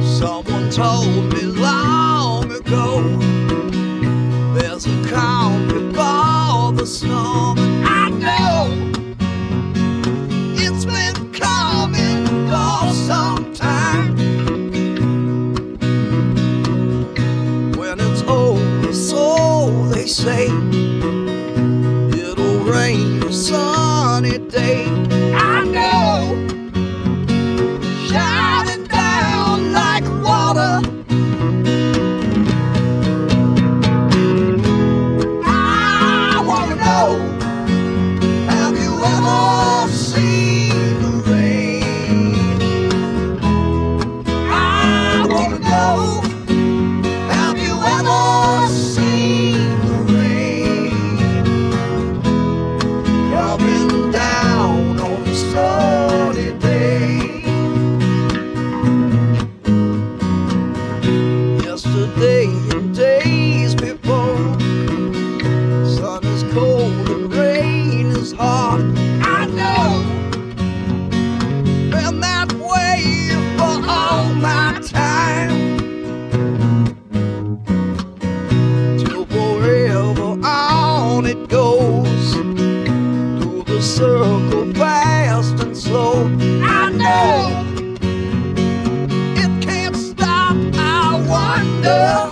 Someone told me long ago there's a calm before the storm. I know it's been coming for some time. When it's over, so they say, it'll rain a sunny day. I know, shining down like water. I wanna know, have you ever seen the rain? I wanna know, have you ever seen the rain coming down on a sunny day? Yesterday and days before, sun is cold and rain is hard. I know, been that way for all my time. Till forever on it goes, through the circle fast and slow. I know it can't stop, I wonder